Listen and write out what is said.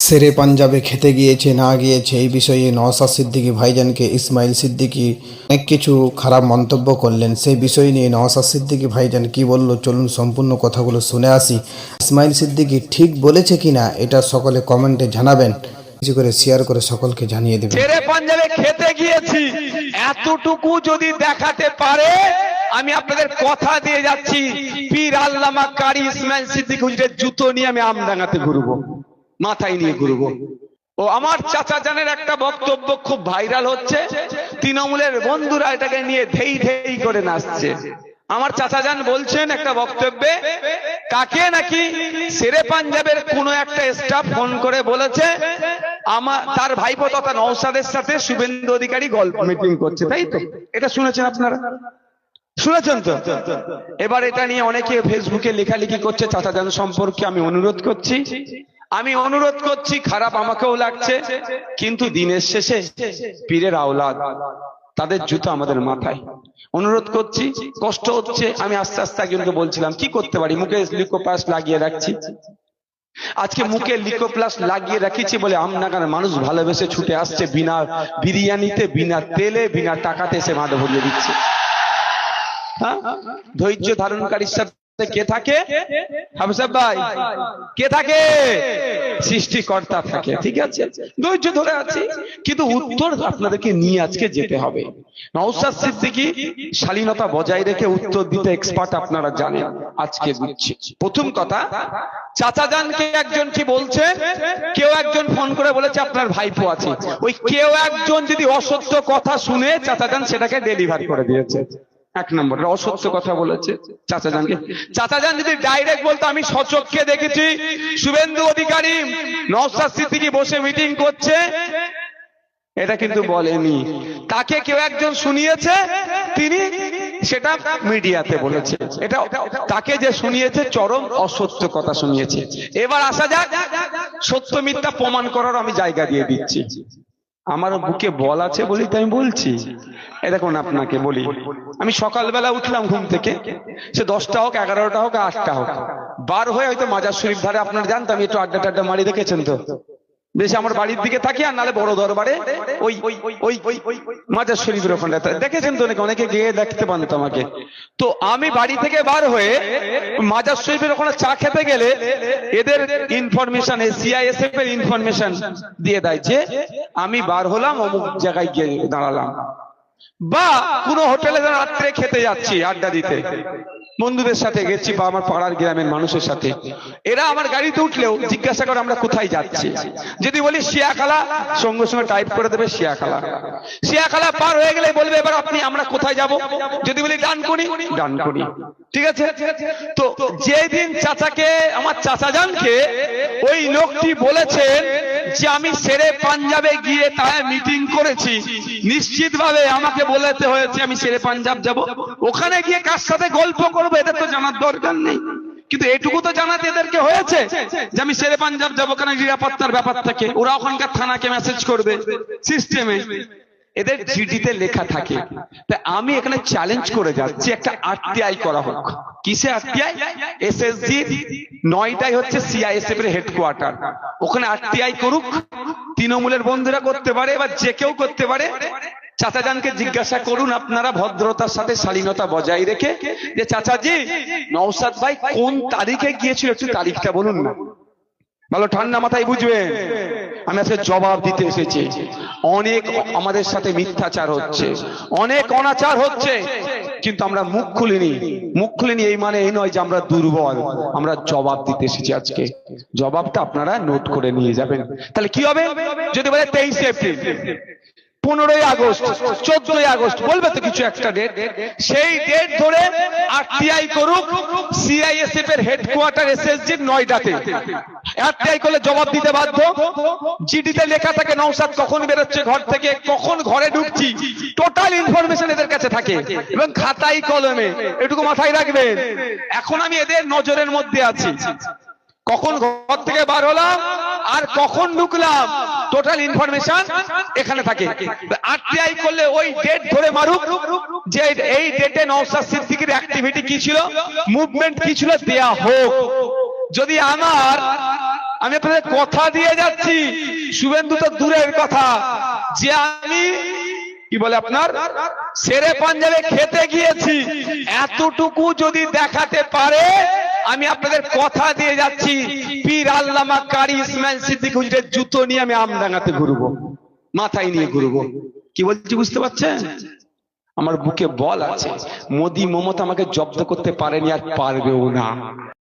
শেরে পাঞ্জাবে খেতে গিয়েছে না গিয়েছে এই বিষয়ে নওশাদ সিদ্দিকী ভাইজানকে ইসমাইল সিদ্দিকী অনেক কিছু খারাপ মন্তব্য করলেন। সেই বিষয় নিয়ে নওশাদ সিদ্দিকী ভাইজান কি বলল চলুন সম্পূর্ণ কথাগুলো শুনে আসি। ইসমাইল সিদ্দিকী ঠিক বলেছে কিনা এটা সকলে কমেন্টে জানাবেন, কিছু করে শেয়ার করে সকলকে জানিয়ে দেবেন। শেরে পাঞ্জাবে খেতে গিয়েছি এতটুকু যদি দেখাতে পারে আমি আপনাদের কথা দিয়ে যাচ্ছি, পীর আল্লামা কারি ইসমাইল সিদ্দিকী হুজুরের জুতো নিয়ে আমি আমডাঙ্গাতে ঘুরবো, মাথায় নিয়ে ঘুরবো। ও আমার চাচা জানের একটা বক্তব্য খুব ভাইরাল হচ্ছে, তৃণমূলের বন্ধুরা এটাকে নিয়ে ধেই ধেই করে নাচছে। আমার চাচা জান বলছেন একটা বক্তব্যে, কাকে নাকি শেরে পাঞ্জাবের কোন একটা স্টাফ ফোন করে বলেছে আমার তার ভাইপো তথা নওশাদের সাথে শুভেন্দু অধিকারী গল্প মিটিং করছে, তাই তো? এটা শুনেছেন আপনারা? শুনেছেন তো? এবার এটা নিয়ে অনেকে ফেসবুকে লেখালেখি করছে। চাচা জান সম্পর্কে আমি অনুরোধ করছি, খারাপ আমাকেও লাগছে, কিন্তু দিনের শেষে পীরের আওলাদ, তাদের জুতো আমাদের মাথায়। অনুরোধ করছি, কষ্ট হচ্ছে, আমি আস্তে আস্তে একজনকে বলছিলাম কি করতে পারি, মুখে লিকোপ্লাস লাগিয়ে রাখছি। আজকে মুখে লিকোপ্লাস লাগিয়ে রাখিছি বলে আমনাগার মানুষ ভালোবেসে ছুটে আসছে, বিনা বিরিয়ানিতে, বিনা তেলে, বিনা টাকাতে সে মাদে ভরিয়ে দিচ্ছে। ধৈর্য ধারণকারীর সাথে কে থাকে? হাফেজ ভাই, কে থাকে? সৃষ্টিকর্তা থাকে। ঠিক আছে, ধৈর্য ধরে আছি, কিন্তু উত্তর আপনাদেরকে নিয়ে আজকে যেতে হবে। নওশাদ সিদ্দিকী শালীনতা বজায় রেখে উত্তর দিতে এক্সপার্ট, আপনারা জানেন। আজকে দিচ্ছি প্রথম কথা, চাচা জানকে একজন কি বলছে, কেউ একজন ফোন করে বলেছে আপনার ভাইপো আছে। ওই কেউ একজন যদি অসত্য কথা শুনে চাচা জান সেটাকে ডেলিভার করে দিয়েছে। এক নম্বর অসত্য কথা বলেছে চাচা জানকে। চাচা জান যদি ডাইরেক্ট বলতো আমি সচক্ষে দেখেছি শুভেন্দু অধিকারী নওশাদ সিদ্দিকী বসে মিটিং করছে, এটা কিন্তু বলেনি। তাকে কেউ একজন শুনিয়েছে, তিনি সেটা মিডিয়াতে বলেছে। এটা তাকে যে শুনিয়েছে চরম অসত্য কথা শুনিয়েছে। এবার আসা যাক সত্য মিথ্যা প্রমাণ করার আমি জায়গা দিয়ে দিচ্ছি। আমার বুকে বল আছে বলি তো আমি বলছি। দেখুন আপনাকে বলি, আমি সকালবেলা উঠলাম ঘুম থেকে, সে 10টা হোক, 11টা হোক, 8টা হোক, বার হয়ে হয়তো মাজার শরীফ ধারে, আপনারা জানতো আমি একটু আড্ডা টাড্ডা মারি, দেখেছেন তো? বেশি আমার বাড়ির দিকে থাকি, আর নালে বড় দরবারে ওই মাজার শরীফের ওখানে দেখেছেন তো, অনেকে গিয়ে দেখতে পান তো আমাকে। তো আমি বাড়ি থেকে বার হয়ে মাজার শরীফের ওখানে চা খেতে গেলে এদের ইনফরমেশন, সিআইএসএফ এর ইনফরমেশন দিয়ে দেয় যে আমি বার হলাম অমুক জায়গায় গিয়ে দাঁড়ালাম, বা কোনো হোটেলে রাত্রে খেতে যাচ্ছি আড্ডা দিতে, বন্ধুদের সাথে গেছি বা আমার পাড়ার গ্রামের মানুষের সাথে। এরা আমার গাড়িতে উঠলেও জিজ্ঞাসা করে আমরা কোথায় যাচ্ছি। যদি বলি শিয়াখালা, সঙ্গে সঙ্গে টাইপ করে দেবে শিয়াখালা। শিয়াখালা পার হয়ে গেলে বলবে এবার আপনি আমরা কোথায় যাব। যদি বলি ডানকুনি, ডানকুনি। ঠিক আছে? তো যেদিন চাচাকে, আমার চাচা জানকে ওই লোকটি বলেছেন যে আমি শেরে পাঞ্জাবে গিয়ে তাই মিটিং করেছি, নিশ্চিতভাবে আমাকে বলতে হয়েছে আমি শেরে পাঞ্জাব যাব। ওখানে গিয়ে কার সাথে গল্প করবো এদের তো জানার দরকার নেই, কিন্তু এটুকু তো জানাতে এদেরকে হয়েছে যে আমি শেরে পাঞ্জাব যাবো, কারণ নিরাপত্তার ব্যাপার থাকে। ওরা ওখানকার থানাকে মেসেজ করবে সিস্টেমে, এদের জিডিতে লেখা থাকে। তাই আমি এখানে চ্যালেঞ্জ করে যাচ্ছি একটা আরটিআই করা হোক। কিসে আরটিআই? এসএসজি নয়টাই হচ্ছে সিআইএসএফ এর হেডকোয়ার্টার, ওখানে আরটিআই করুক। তৃণমূলের বন্ধুরা করতে পারে, এবার যে কেউ করতে পারে। চাচা জানকে জিজ্ঞাসা করুন আপনারা ভদ্রতার সাথে, শালীনতা বজায় রেখে, যে চাচাজি নওশাদ ভাই কোন তারিখে গিয়েছিল একটু তারিখটা বলুন না। ভালো ঠান্ডা মাথায় বুঝবেন, আমি আজকে জবাব দিতে এসেছি। অনেক আমাদের সাথে মিথ্যাচার হচ্ছে, অনেক অনাচার হচ্ছে, কিন্তু আমরা মুখ খুলিনি। এই মানে এই নয় যে আমরা দুর্বল, আমরা জবাব দিতে এসেছি আজকে। জবাবটা আপনারা নোট করে নিয়ে যাবেন। তাহলে কি হবে? যদি বলে 23 এপ্রিল, 15ই আগস্ট, 14ই আগস্ট, বলবে তো কিছু একটা ডেট, সেই ডেট ধরে আরটিআই করুক সিআইএসএফ এর হেডকোয়ার্টার এসএসজি 9টাতে। আরটিআই করলে জবাব দিতে বাধ্য। জিডিতে লেখা থাকে নওশাদ কখন বেরোচ্ছে ঘর থেকে, কখন ঘরে ঢুকছি, টোটাল ইনফরমেশন এদের কাছে থাকে, এবং খাতায় কলমে। এটুকু মাথায় রাখবেন। এখন আমি এদের নজরের মধ্যে আছি, কখন ঘর থেকে বার হলাম আর কখন ঢুকলাম, টোটাল ইনফরমেশন এখানে থাকে। আরটিআই করলে ওই ডেট ধরে মারুক যে এই ডেটে নওশাদ সিদ্দিকীর অ্যাক্টিভিটি কি ছিল, মুভমেন্ট কি ছিল, দেয়া হোক। যদি আমার আমি আপনাদের কথা দিয়ে যাচ্ছি, শুভেন্দু তো দূরের কথা, যে আমি কি বলে আপনার শেরে পাঞ্জাবে খেতে গিয়েছি, এতটুকু যদি দেখাতে পারে, আমি আপনাদের কথা দিয়ে যাচ্ছি, পীর আল্লামা কারি ইসমাইল সিদ্দিকী হুজুরের জুতো নিয়ে আমি আমডাঙ্গাতে ঘুরবো, মাথায় নিয়ে ঘুরবো। কি বলছি বুঝতে পারছেন? আমার বুকে বল আছে, মোদি মমতা আমাকে জব্দ করতে পারেনি, আর পারবেও না।